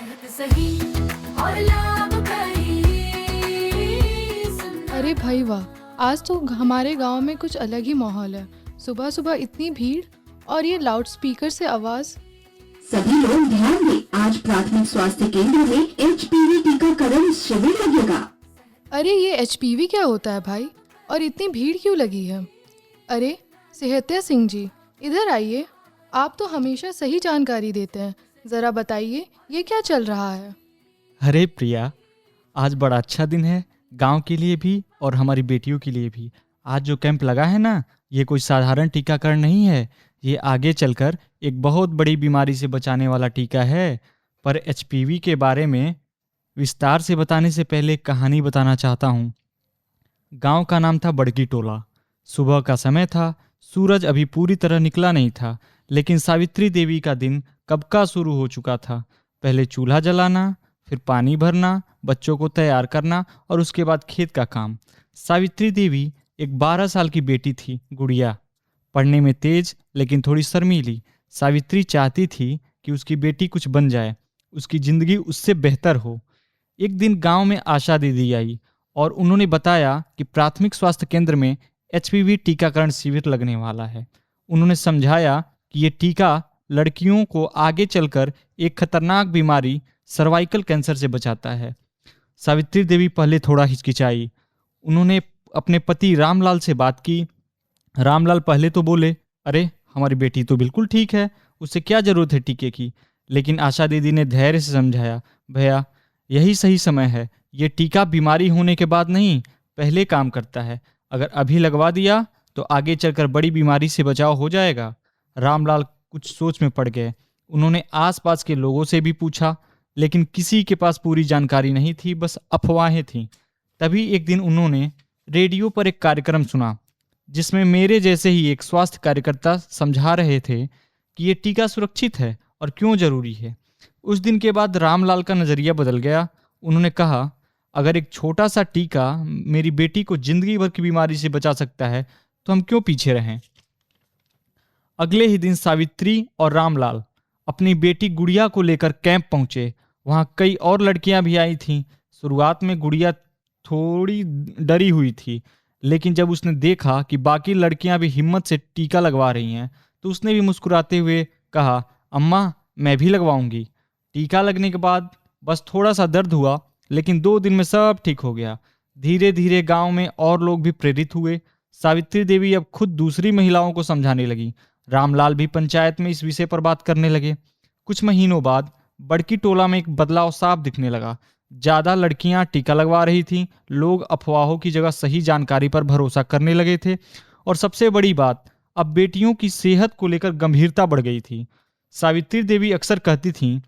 सेहत सही और लाभकारी। अरे भाई वाह, आज तो हमारे गांव में कुछ अलग ही माहौल है। सुबह सुबह इतनी भीड़ और ये लाउड स्पीकर से आवाज। सभी लोग ध्यान दें, आज प्राथमिक स्वास्थ्य केंद्र में HPV टीकाकरण शिविर लगेगा। अरे ये HPV क्या होता है भाई, और इतनी भीड़ क्यों लगी है? अरे सेहत्या सिंह जी, इधर आइए। आप तो हमेशा सही जानकारी देते हैं, ज़रा बताइए ये क्या चल रहा है? अरे प्रिया, आज बड़ा अच्छा दिन है गांव के लिए भी और हमारी बेटियों के लिए भी। आज जो कैंप लगा है ना, ये कोई साधारण टीकाकरण नहीं है। ये आगे चलकर एक बहुत बड़ी बीमारी से बचाने वाला टीका है। पर HPV के बारे में विस्तार से बताने से पहले एक कहानी बताना चाहता हूँ। गांव का नाम था बड़की टोला। सुबह का समय था, सूरज अभी पूरी तरह निकला नहीं था, लेकिन सावित्री देवी का दिन कब का शुरू हो चुका था। पहले चूल्हा जलाना, फिर पानी भरना, बच्चों को तैयार करना और उसके बाद खेत का काम। सावित्री देवी एक 12 साल की बेटी थी, गुड़िया। पढ़ने में तेज लेकिन थोड़ी शर्मीली। सावित्री चाहती थी कि उसकी बेटी कुछ बन जाए, उसकी जिंदगी उससे बेहतर हो। एक दिन गांव में आशा दीदी आई और उन्होंने बताया कि प्राथमिक स्वास्थ्य केंद्र में HPV टीकाकरण शिविर लगने वाला है। उन्होंने समझाया कि ये टीका लड़कियों को आगे चलकर एक खतरनाक बीमारी सर्वाइकल कैंसर से बचाता है। सावित्री देवी पहले थोड़ा हिचकिचाई। उन्होंने अपने पति रामलाल से बात की। रामलाल पहले तो बोले, अरे हमारी बेटी तो बिल्कुल ठीक है, उससे क्या ज़रूरत है टीके की। लेकिन आशा दीदी ने धैर्य से समझाया, भैया यही सही समय है। ये टीका बीमारी होने के बाद नहीं, पहले काम करता है। अगर अभी लगवा दिया तो आगे चलकर बड़ी बीमारी से बचाव हो जाएगा। रामलाल कुछ सोच में पड़ गए। उन्होंने आसपास के लोगों से भी पूछा, लेकिन किसी के पास पूरी जानकारी नहीं थी, बस अफवाहें थीं। तभी एक दिन उन्होंने रेडियो पर एक कार्यक्रम सुना, जिसमें मेरे जैसे ही एक स्वास्थ्य कार्यकर्ता समझा रहे थे कि ये टीका सुरक्षित है और क्यों ज़रूरी है। उस दिन के बाद रामलाल का नज़रिया बदल गया। उन्होंने कहा, अगर एक छोटा सा टीका मेरी बेटी को जिंदगी भर की बीमारी से बचा सकता है तो हम क्यों पीछे रहें। अगले ही दिन सावित्री और रामलाल अपनी बेटी गुड़िया को लेकर कैंप पहुंचे। वहां कई और लड़कियां भी आई थीं। शुरुआत में गुड़िया थोड़ी डरी हुई थी, लेकिन जब उसने देखा कि बाकी लड़कियां भी हिम्मत से टीका लगवा रही हैं तो उसने भी मुस्कुराते हुए कहा, अम्मा मैं भी लगवाऊंगी। टीका लगने के बाद बस थोड़ा सा दर्द हुआ, लेकिन 2 दिन में सब ठीक हो गया। धीरे धीरे गांव में और लोग भी प्रेरित हुए। सावित्री देवी अब खुद दूसरी महिलाओं को समझाने लगी। रामलाल भी पंचायत में इस विषय पर बात करने लगे। कुछ महीनों बाद बड़की टोला में एक बदलाव साफ दिखने लगा। ज़्यादा लड़कियां टीका लगवा रही थीं, लोग अफवाहों की जगह सही जानकारी पर भरोसा करने लगे थे, और सबसे बड़ी बात, अब बेटियों की सेहत को लेकर गंभीरता बढ़ गई थी। सावित्री देवी अक्सर कहती थीं,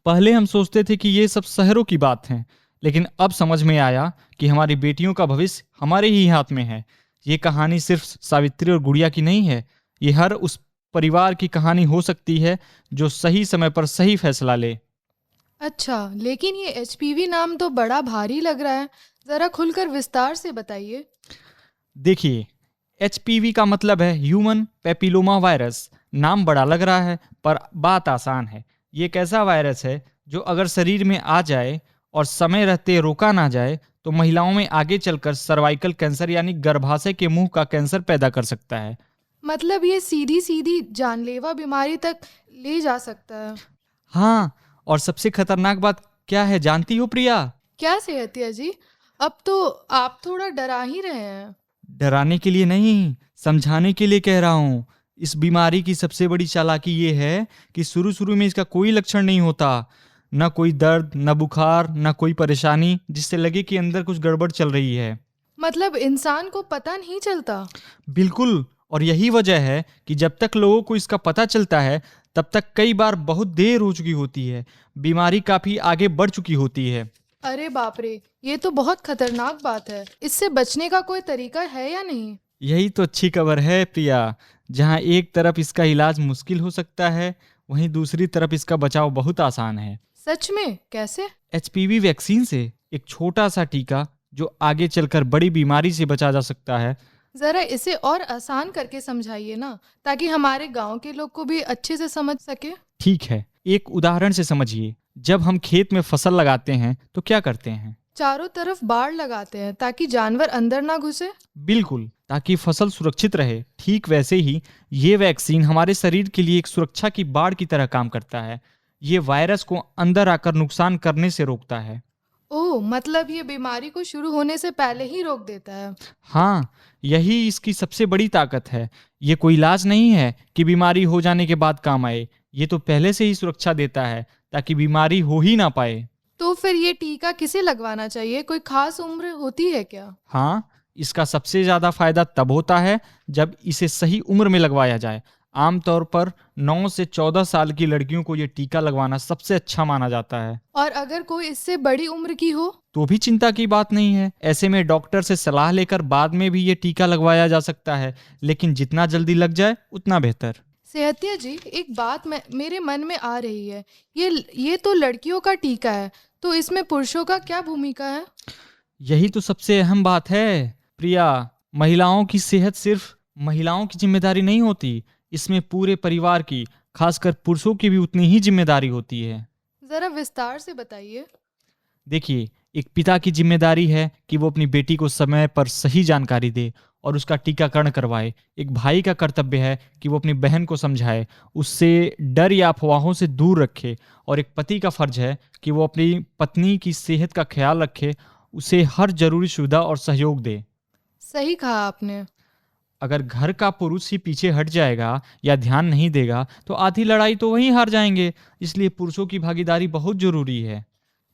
पहले हम सोचते थे कि ये सब शहरों की बात है, लेकिन अब समझ में आया कि हमारी बेटियों का भविष्य हमारे ही हाथ में है। ये कहानी सिर्फ सावित्री और गुड़िया की नहीं है, ये हर उस परिवार की कहानी हो सकती है जो सही समय पर सही फैसला ले। अच्छा, लेकिन ये HPV नाम तो बड़ा भारी लग रहा है, ज़रा खुलकर विस्तार से बताइए। देखिए, HPV का मतलब है ह्यूमन पेपिलोमा वायरस। नाम बड़ा लग रहा है पर बात आसान है। ये एक ऐसा वायरस है जो अगर शरीर में आ जाए और समय रहते रोका ना जाए तो महिलाओं में आगे चलकर सर्वाइकल कैंसर यानी गर्भाशय के मुंह का कैंसर पैदा कर सकता है। मतलब ये सीधी सीधी जानलेवा बीमारी तक ले जा सकता है। हाँ, और सबसे खतरनाक बात क्या है जानती हो प्रिया? क्या सेहतिया जी, अब तो आप थोड़ा डरा ही रहे हैं। डराने के लिए नहीं, समझाने के लिए कह रहा हूँ। इस बीमारी की सबसे बड़ी चालाकी ये है कि शुरू शुरू में इसका कोई लक्षण नहीं होता, न कोई दर्द, न बुखार, न कोई परेशानी जिससे लगे कि अंदर कुछ गड़बड़ चल रही है। मतलब इंसान को पता नहीं चलता। बिल्कुल, और यही वजह है कि जब तक लोगों को इसका पता चलता है तब तक कई बार बहुत देर हो चुकी होती है, बीमारी काफी आगे बढ़ चुकी होती है। अरे बाप रे, ये तो बहुत खतरनाक बात है। इससे बचने का कोई तरीका है या नहीं? यही तो अच्छी खबर है प्रिया। जहाँ एक तरफ इसका इलाज मुश्किल हो सकता है, वहीं दूसरी तरफ इसका बचाव बहुत आसान है। सच में? कैसे? HPV वैक्सीन से एक छोटा सा टीका जो आगे चलकर बड़ी बीमारी से बचा जा सकता है। जरा इसे और आसान करके समझाइए ना, ताकि हमारे गांव के लोग को भी अच्छे से समझ सके। ठीक है, एक उदाहरण से समझिए। जब हम खेत में फसल लगाते हैं तो क्या करते हैं? चारों तरफ बाड़ लगाते हैं ताकि जानवर अंदर ना घुसे। बिल्कुल, ताकि फसल सुरक्षित रहे। ठीक वैसे ही ये वैक्सीन हमारे शरीर के लिए एक सुरक्षा की बाड़ की तरह काम करता है। ये वायरस को अंदर आकर नुकसान करने से रोकता है। ओह, मतलब ये बीमारी को शुरू होने से पहले ही रोक देता है। हाँ, यही इसकी सबसे बड़ी ताकत है। ये कोई इलाज नहीं है कि बीमारी हो जाने के बाद काम आए। ये तो पहले से ही सुरक्षा देता है ताकि बीमारी हो ही ना पाए। तो फिर ये टीका किसे लगवाना चाहिए? कोई खास उम्र होती है क्या? हाँ, इसका सबसे ज़्यादा फायदा तब होता है जब इसे सही उम्र में लगवाया जाए। आमतौर पर 9 से 14 साल की लड़कियों को ये टीका लगवाना सबसे अच्छा माना जाता है। और अगर कोई इससे बड़ी उम्र की हो? तो भी चिंता की बात नहीं है। ऐसे में डॉक्टर से सलाह लेकर बाद में भी ये टीका लगवाया जा सकता है, लेकिन जितना जल्दी लग जाए उतना बेहतर। सेहतिया जी, एक बात मेरे मन में आ रही है। ये तो लड़कियों का टीका है, तो इसमें पुरुषों का क्या भूमिका है? यही तो सबसे अहम बात है प्रिया। महिलाओं की सेहत सिर्फ महिलाओं की जिम्मेदारी नहीं होती, इसमें पूरे परिवार की, खासकर पुरुषों की भी उतनी ही जिम्मेदारी होती है। जरा विस्तार से बताइए। देखिए, एक पिता की जिम्मेदारी है कि वो अपनी बेटी को समय पर सही जानकारी दे और उसका टीकाकरण करवाए। एक भाई का कर्तव्य है कि वो अपनी बहन को समझाए, उससे डर या अफवाहों से दूर रखे। और एक पति का फर्ज है कि वो अपनी पत्नी की सेहत का ख्याल रखे, उसे हर जरूरी सुविधा और सहयोग दे। सही कहा आपने। अगर घर का पुरुष ही पीछे हट जाएगा या ध्यान नहीं देगा तो आधी लड़ाई तो वहीं हार जाएंगे। इसलिए पुरुषों की भागीदारी बहुत जरूरी है।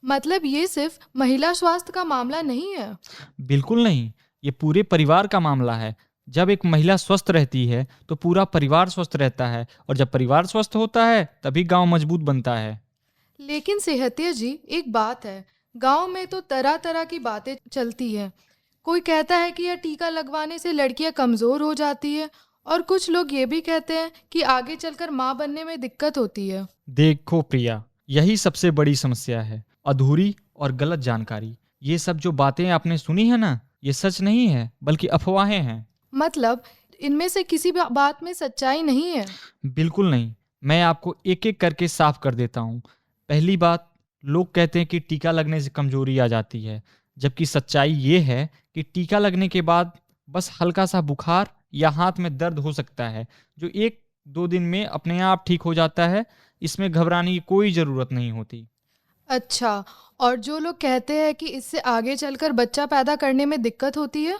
मतलब ये सिर्फ महिला स्वास्थ्य का मामला नहीं है? बिल्कुल नहीं, ये पूरे परिवार का मामला है। जब एक महिला स्वस्थ रहती है तो पूरा परिवार स्वस्थ रहता है, और जब परिवार स्वस्थ होता है तभी गांव मजबूत बनता है। लेकिन सेहतिया जी, एक बात है, गांव में तो तरह तरह की बातें चलती हैं। कोई कहता है कि यह टीका लगवाने से लड़कियां कमज़ोर हो जाती है, और कुछ लोग ये भी कहते हैं कि आगे चलकर माँ बनने में दिक्कत होती है। देखो प्रिया, यही सबसे बड़ी समस्या है, अधूरी और गलत जानकारी। ये सब जो बातें आपने सुनी है ना, ये सच नहीं है बल्कि अफवाहें हैं। मतलब इनमें से किसी भी बात में सच्चाई नहीं है? बिल्कुल नहीं, मैं आपको एक एक करके साफ कर देता हूँ। पहली बात, लोग कहते हैं कि टीका लगने से कमजोरी आ जाती है, जबकि सच्चाई ये है कि टीका लगने के बाद बस हल्का सा बुखार या हाथ में दर्द हो सकता है, जो 1-2 दिन में अपने आप ठीक हो जाता है। इसमें घबराने की कोई ज़रूरत नहीं होती। अच्छा, और जो लोग कहते हैं कि इससे आगे चलकर बच्चा पैदा करने में दिक्कत होती है?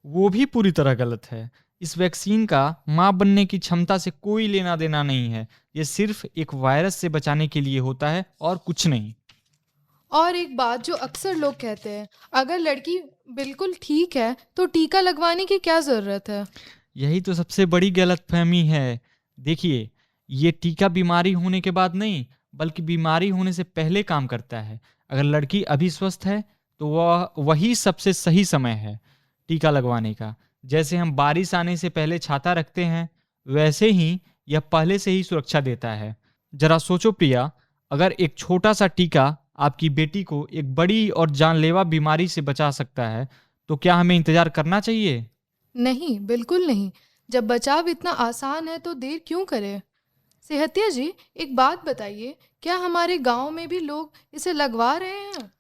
वो भी पूरी तरह गलत है। इस वैक्सीन का मां बनने की क्षमता से कोई लेना देना नहीं है। ये सिर्फ एक वायरस से बचाने के लिए होता है और कुछ नहीं। और एक बात जो अक्सर लोग कहते हैं, अगर लड़की बिल्कुल ठीक है तो टीका लगवाने की क्या ज़रूरत है? यही तो सबसे बड़ी गलतफहमी है। देखिए, ये टीका बीमारी होने के बाद नहीं बल्कि बीमारी होने से पहले काम करता है। अगर लड़की अभी स्वस्थ है तो वही सबसे सही समय है टीका लगवाने का। जैसे हम बारिश आने से पहले छाता रखते हैं, वैसे ही यह पहले से ही सुरक्षा देता है। जरा सोचो प्रिया, अगर एक छोटा सा टीका आपकी बेटी को एक बड़ी और जानलेवा बीमारी से बचा सकता है, तो क्या हमें इंतजार करना चाहिए? नहीं, बिल्कुल नहीं। जब बचाव इतना आसान है तो देर क्यों करें? सेहतिया जी, एक बात बताइए, क्या हमारे गांव में भी लोग इसे लगवा रहे हैं?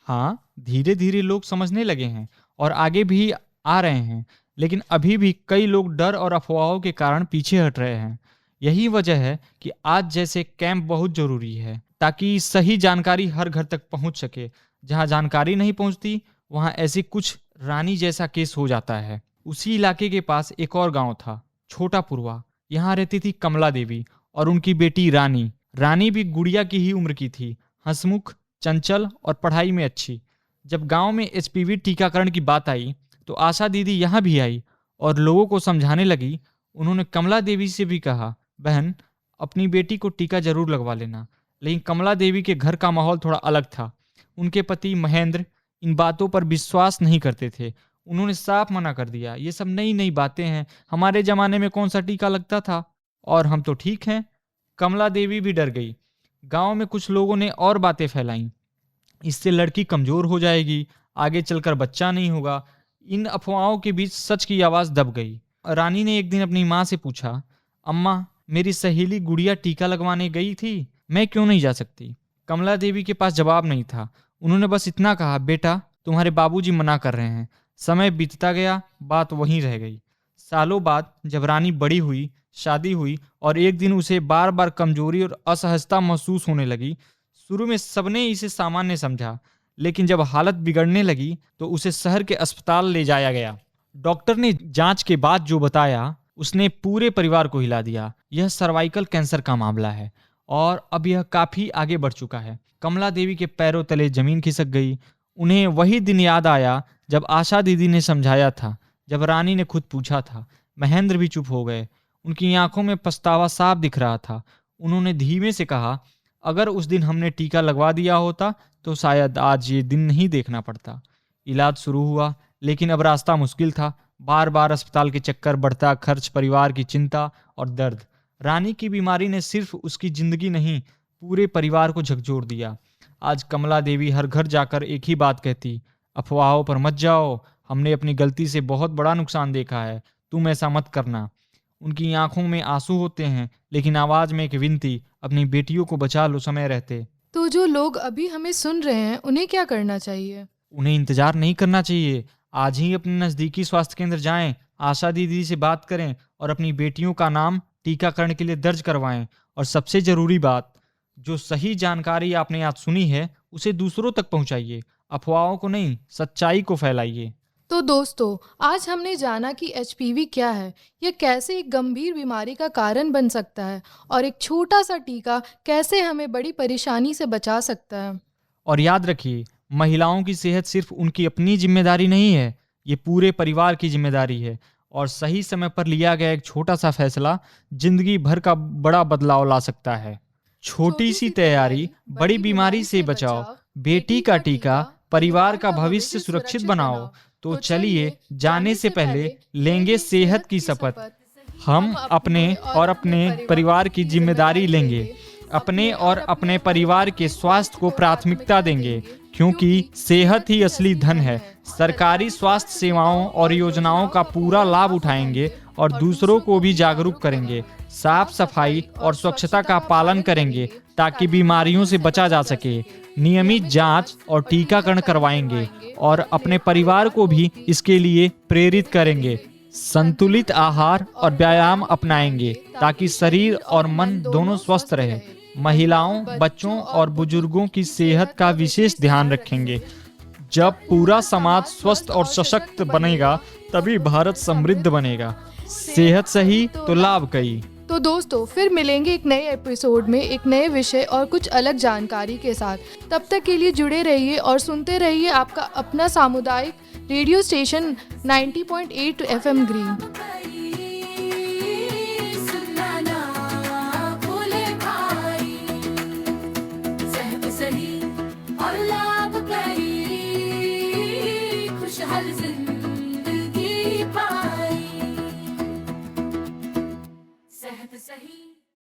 हाँ, धीरे धीरे लोग समझने लगे हैं और आगे भी आ रहे हैं, लेकिन अभी भी कई लोग डर और अफवाहों के कारण पीछे हट रहे हैं। यही वजह है कि आज जैसे कैंप बहुत जरूरी है, ताकि सही जानकारी हर घर तक पहुंच सके। जहां जानकारी नहीं पहुंचती वहां ऐसी कुछ रानी जैसा केस हो जाता है। उसी इलाके के पास एक और गांव था, छोटा पुरवा। यहाँ रहती थी कमला देवी और उनकी बेटी रानी। रानी भी गुड़िया की ही उम्र की थी, हंसमुख, चंचल और पढ़ाई में अच्छी। जब गांव में एचपीवी टीकाकरण की बात आई तो आशा दीदी यहाँ भी आई और लोगों को समझाने लगी। उन्होंने कमला देवी से भी कहा, बहन, अपनी बेटी को टीका जरूर लगवा लेना। लेकिन कमला देवी के घर का माहौल थोड़ा अलग था। उनके पति महेंद्र इन बातों पर विश्वास नहीं करते थे। उन्होंने साफ मना कर दिया, ये सब नई नई बातें हैं, हमारे ज़माने में कौन सा टीका लगता था, और हम तो ठीक हैं। कमला देवी भी डर गई। गांव में कुछ लोगों ने और बातें फैलाईं, इससे लड़की कमज़ोर हो जाएगी, आगे चलकर बच्चा नहीं होगा। इन अफवाहों के बीच सच की आवाज़ दब गई। रानी ने एक दिन अपनी माँ से पूछा, अम्मा, मेरी सहेली गुड़िया टीका लगवाने गई थी, मैं क्यों नहीं जा सकती? कमला देवी के पास जवाब नहीं था। उन्होंने बस इतना कहा, बेटा तुम्हारे बाबूजी मना कर रहे हैं। समय बीतता गया, बात वहीं रह गई। सालों बाद जब रानी बड़ी हुई, शादी हुई और एक दिन उसे बार बार कमजोरी और असहजता महसूस होने लगी। शुरू में सबने इसे सामान्य समझा, लेकिन जब हालत बिगड़ने लगी तो उसे शहर के अस्पताल ले जाया गया। डॉक्टर ने जांच के बाद जो बताया उसने पूरे परिवार को हिला दिया। यह सर्वाइकल कैंसर का मामला है और अब यह काफी आगे बढ़ चुका है। कमला देवी के पैरों तले जमीन खिसक गई। उन्हें वही दिन याद आया जब आशा दीदी ने समझाया था, जब रानी ने खुद पूछा था। महेंद्र भी चुप हो गए। उनकी आंखों में पछतावा साफ दिख रहा था। उन्होंने धीमे से कहा, अगर उस दिन हमने टीका लगवा दिया होता तो शायद आज ये दिन नहीं देखना पड़ता। इलाज शुरू हुआ, लेकिन अब रास्ता मुश्किल था। बार बार अस्पताल के चक्कर, बढ़ता खर्च, परिवार की चिंता और दर्द। रानी की बीमारी ने सिर्फ उसकी जिंदगी नहीं, पूरे परिवार को झकझोर दिया। आज कमला देवी हर घर जाकर एक ही बात कहती, अफवाहों पर मत जाओ, हमने अपनी गलती से बहुत बड़ा नुकसान देखा है, तुम ऐसा मत करना। उनकी आंखों में आंसू होते हैं, लेकिन आवाज में एक विनती, अपनी बेटियों को बचा लो समय रहते। तो जो लोग अभी हमें सुन रहे हैं उन्हें क्या करना चाहिए? उन्हें इंतजार नहीं करना चाहिए। आज ही अपने नज़दीकी स्वास्थ्य केंद्र जाएं, आशा दीदी से बात करें और अपनी बेटियों का नाम टीकाकरण के लिए दर्ज करवाएं। और सबसे ज़रूरी बात, जो सही जानकारी आपने आज सुनी है उसे दूसरों तक पहुंचाइए। अफवाहों को नहीं, सच्चाई को फैलाइए। तो दोस्तों, आज हमने जाना कि एचपीवी क्या है, यह कैसे एक गंभीर बीमारी का कारण बन सकता है और एक छोटा सा टीका कैसे हमें बड़ी परेशानी से बचा सकता है। और याद रखिए, महिलाओं की सेहत सिर्फ उनकी अपनी जिम्मेदारी नहीं है, ये पूरे परिवार की जिम्मेदारी है। और सही समय पर लिया गया एक छोटा सा फैसला जिंदगी भर का बड़ा बदलाव ला सकता है। छोटी सी तैयारी बड़ी बीमारी से बचाओ। बेटी का टीका परिवार का भविष्य सुरक्षित बनाओ। तो चलिए, जाने से पहले लेंगे सेहत की शपथ। हम अपने और अपने परिवार की जिम्मेदारी लेंगे, अपने और अपने परिवार के स्वास्थ्य को प्राथमिकता देंगे, क्योंकि सेहत ही असली धन है। सरकारी स्वास्थ्य सेवाओं और योजनाओं का पूरा लाभ उठाएंगे और दूसरों को भी जागरूक करेंगे। साफ सफाई और स्वच्छता का पालन करेंगे ताकि बीमारियों से बचा जा सके। नियमित जांच और टीकाकरण करवाएंगे और अपने परिवार को भी इसके लिए प्रेरित करेंगे। संतुलित आहार और व्यायाम अपनाएंगे ताकि शरीर और मन दोनों स्वस्थ रहे। महिलाओं, बच्चों और बुजुर्गों की सेहत का विशेष ध्यान रखेंगे। जब पूरा समाज स्वस्थ और सशक्त बनेगा तभी भारत समृद्ध बनेगा। सेहत सही तो लाभ कई। तो दोस्तों, फिर मिलेंगे एक नए एपिसोड में एक नए विषय और कुछ अलग जानकारी के साथ। तब तक के लिए जुड़े रहिए और सुनते रहिए आपका अपना सामुदायिक रेडियो स्टेशन 90.8 FM ग्रीन। सुनाना भूले भाई, सेहत सही और लाभकारी, खुशहाल जिंदगी।